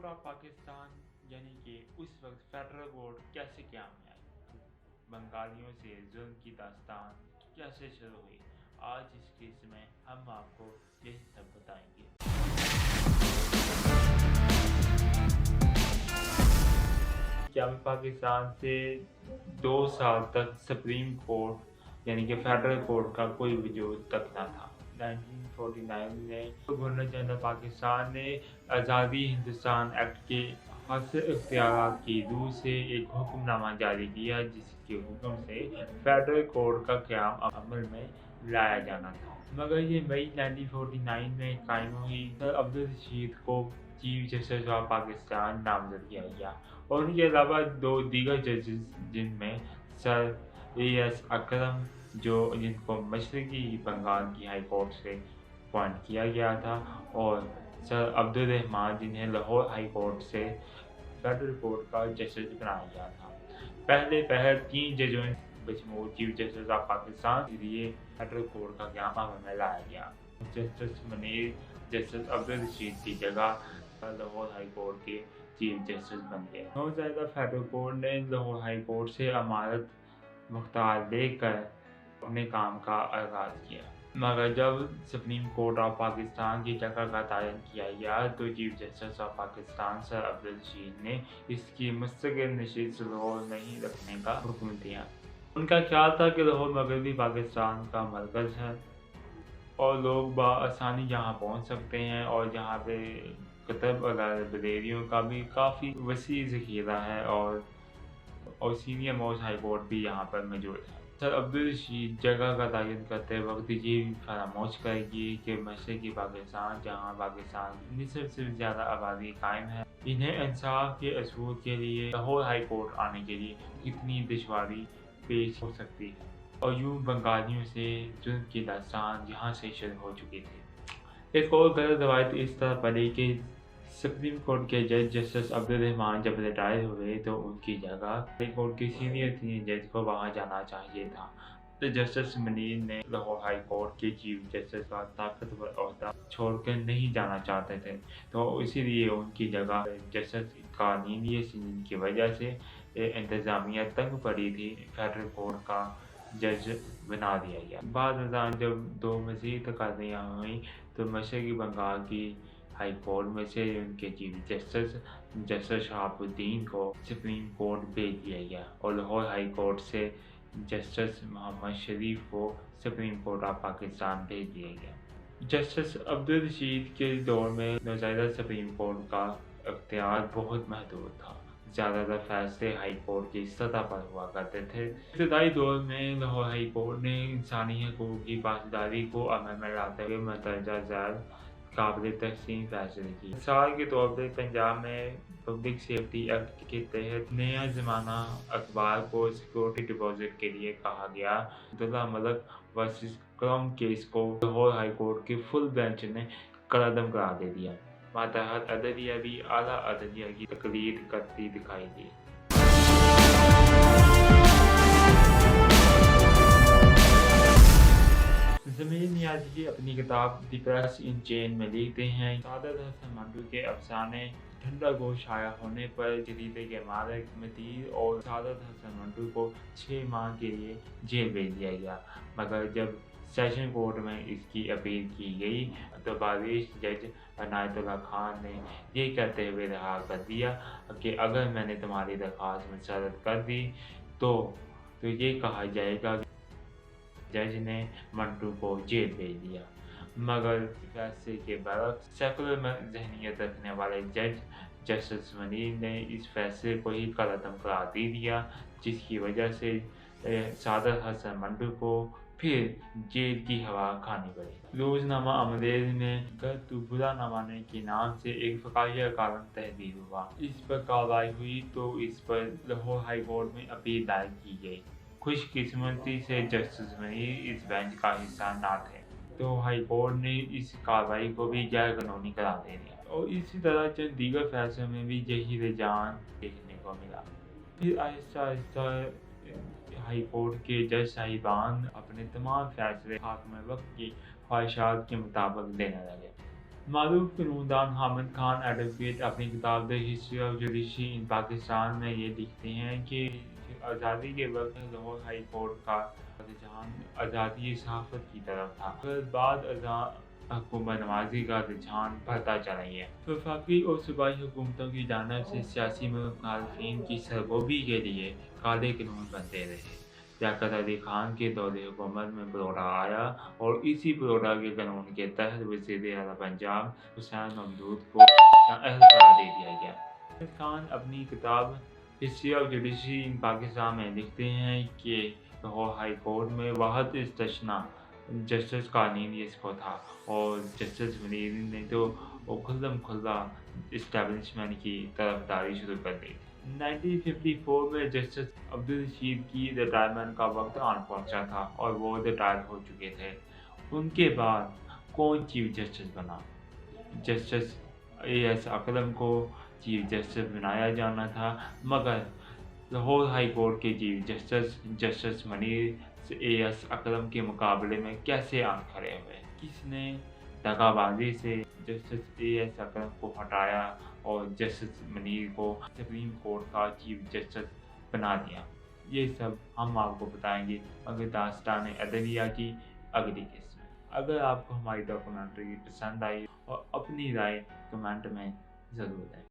Of Pakistan यानी कि उस वक्त फेडरल बोर्ड कैसे क़याम में आई, बंगालियों से जुल्म की दास्तान कैसे शुरू हुई, आज इस केस में हम आपको यही सब बताएंगे। क़याम पाकिस्तान से 2 साल तक सुप्रीम कोर्ट यानी कि फेडरल कोर्ट का कोई वजूद तक न था। 1949 में गवर्नर जनरल पाकिस्तान ने आज़ादी हिंदुस्तान एक्ट के हासिल इख्तियारात की रूह से एक हुक्मनामा जारी किया, जिसके हुक्म से फेडरल कोर्ट का क़याम अमल में लाया जाना था। मगर ये मई 1949 में कायम हुई। सर अब्दुल रशीद को चीफ जस्टिस ऑफ पाकिस्तान नामजद किया गया और उनके अलावा 2 दीगर जजेस, जिनमें सर AS अकरम जिनको मशरकी बंगाल की हाई कोर्ट से अपॉइंट किया गया था, और सर अब्दुल रहमान, जिन्हें लाहौर हाई कोर्ट से फेडरल कोर्ट का जस्टिस बनाया गया था। पहले पहल 3 जजों बशमूल चीफ जस्टिस ऑफ पाकिस्तान के लिए फेडरल कोर्ट का क़याम अमल में लाया गया। जस्टिस मुनीर जस्टिस अब्दुल रशीद की जगह लाहौर हाई कोर्ट के चीफ जस्टिस बन गए। नौज़ायदा फेडरल कोर्ट ने लाहौर हाई कोर्ट से अमानत मुख्तार लेकर अपने काम का आगाज़ किया, मगर जब सुप्रीम कोर्ट ऑफ पाकिस्तान की जगह का तयन किया गया तो chief justice of Pakistan sir Abdul Rashid ने इसकी मुस्तकिल नशिस्त लाहौर नहीं रखने का हुक्म दिया। उनका ख्याल था कि लाहौर मगरबी पाकिस्तान का मरकज़ है और लोग बआसानी यहाँ पहुँच सकते हैं, और यहाँ पे कुतुब और लाइब्रेरियों का भी काफ़ी वसी ज़ख़ीरा है, और सीनियर मोस्ट हाई कोर्ट भी यहाँ पर मौजूद है। सर अब्दुल रशीद जगह का तयन करते वक्त ये भी फरामोश करेगी कि मशरक़ी पाकिस्तान, जहाँ पाकिस्तान निसफ से ज़्यादा आबादी कायम है, इन्हें इंसाफ के असूल के लिए लाहौर हाई कोर्ट आने के लिए कितनी दुश्वारी पेश हो सकती है, और यूँ बंगालियों से जुल्म की दास्तान यहाँ से शुरू हो चुकी थी। एक और गलत रवायत इस तरह पड़ी कि सुप्रीम कोर्ट के जज जस्टिस अब्दुल रहमान जब रिटायर हुए तो उनकी जगह हाई कोर्ट के सीनियर 3 जज को वहाँ जाना चाहिए था। तो जस्टिस मुनीर ने लाहौर हाई कोर्ट के चीफ जस्टिस का ताकतवर ओहदा छोड़कर नहीं जाना चाहते थे, तो इसीलिए उनकी जगह जस्टिस कानूनियत की वजह से इंतज़ामिया तंग पड़ी थी, फेडरल कोर्ट का जज बना दिया गया। बाद जब 2 मज़ीद तकाज़ियाँ हुई तो मशरक़ी बंगाल की हाई कोर्ट में से उनके चीफ जस्टिस शहाबुद्दीन को सुप्रीम कोर्ट भेज दिया गया, और लाहौर हाई कोर्ट से जस्टिस मोहम्मद शरीफ को सुप्रीम कोर्ट ऑफ पाकिस्तान भेज दिया गया। जस्टिस अब्दुल रशीद के दौर में नौज़ायदा सुप्रीम कोर्ट का इख्तियार बहुत महदूद था। ज़्यादातर फैसले हाई कोर्ट की सतह पर हुआ करते थे। इब्तदाई दौर में लाहौर हाई कोर्ट ने इंसानी हकूक़ की पासदारी को अमल में लाते हुए मतरजा ज़ैल काबिल तहसीन फैसले की। मिसाल के तौर पर पंजाब में पब्लिक सेफ्टी एक्ट के तहत नया ज़माना अखबार को सिक्योरिटी डिपॉजिट के लिए कहा गया। Abdullah Malik versus crown case को लाहौर हाई कोर्ट के फुल बेंच ने कलअदम करार दे दिया। मातहत अदलिया भी आला अदलिया की तकलीद करती दिखाई दी। ज़मीर नियाज़ी अपनी किताब द प्रेस इन चेन में लिखते हैं, सादत हसन मंटू के अफसाने ठंडा गोश्त शाया होने पर जरीदे के मालिक मतीर और सादत हसन मंटू को 6 माह के लिए जेल भेज दिया गया, मगर जब सेशन कोर्ट में इसकी अपील की गई तो बारिश जज अनायतुल्लाह खान ने ये कहते हुए रहा कर दिया कि अगर मैंने तुम्हारी दरख्वास्त मुस्तरद कर दी तो ये कहा जाएगा कि जज ने मंटू को जेल भेज दिया। मगर फैसले के बरक्स सेकुलर ज़हनियत रखने वाले जज जस्टिस मुनीर ने इस फैसले को ही कलअदम करार दे दिया, जिसकी वजह से सादत हसन मंटू को फिर जेल की हवा खानी पड़ी। रोज़नामा अमरेज़ में गलत बुरा न मानने के नाम से एक फ़काहिया कॉलम तहरीर हुआ। इस पर कार्रवाई हुई तो इस पर लाहौर हाई कोर्ट में अपील दायर की गई। खुशकिस्मती से जस्टिस मुनीर इस बेंच का हिस्सा न थे, तो हाई कोर्ट ने इस कार्रवाई को भी गैर कानूनी करार दे दिया, और इसी तरह चंद दीगर फैसलों में भी यही रुझान देखने को मिला। फिर आहिस्ता आहिस्ता हाई कोर्ट के जज साहिबान अपने तमाम फैसले हाकिम वक्त की ख्वाहिशात के मुताबिक देने लगे। معروف قانون حامد خان ایڈوکیٹ اپنی کتاب دا ہسٹری آف جوڈیشری ان پاکستان میں یہ لکھتے ہیں کہ آزادی کے وقت لاہور ہائی کورٹ کا رجحان آزادی صحافت کی طرف تھا، پھر بعد ازاں حکومت نوازی کا رجحان بڑھتا چلا گیا۔ وفاقی اور صوبائی حکومتوں کی جانب سے سیاسی مخالفین کی سرگوبی کے لیے کالے قانون بنتے رہے۔ لیاقت علی خان کے دور حکومت میں بروڑا آیا اور اسی بروڑا کے قانون کے تحت وزیر اعلیٰ پنجاب حسین ممدود کو نااہل قرار دے دیا گیا۔ حامد خان اپنی کتاب ہسٹری آف جوڈیشری ان پاکستان میں لکھتے ہیں کہ لاہور ہائی کورٹ میں واحد استثنا جسٹس کارنیلیس کو تھا اور جسٹس منیر نے تو کھلم کھلا اسٹیبلشمنٹ کی طرفداری شروع کر دی تھی۔ 1954 میں جسٹس عبدالرشید کی ریٹائرمنٹ کا وقت آن پہنچا تھا اور وہ ریٹائر ہو چکے تھے۔ ان کے بعد کون چیف جسٹس بنا؟ جسٹس اے ایس اکرم کو چیف جسٹس بنایا جانا تھا، مگر لاہور ہائی کورٹ کے chief justice justice Munir A S Akram کے مقابلے میں کیسے آن کھڑے ہوئے؟ کس نے دغا بازی سے جسٹس اے ایس اکرم کو ہٹایا اور جسٹس منیر کو سپریم کورٹ کا چیف جسٹس بنا دیا؟ یہ سب ہم آپ کو بتائیں گے اگر داستان عدلیہ کی اگلی قسط میں۔ اگر آپ کو ہماری ڈاکومنٹری پسند آئی اور اپنی رائے کمنٹ میں ضرور دیں۔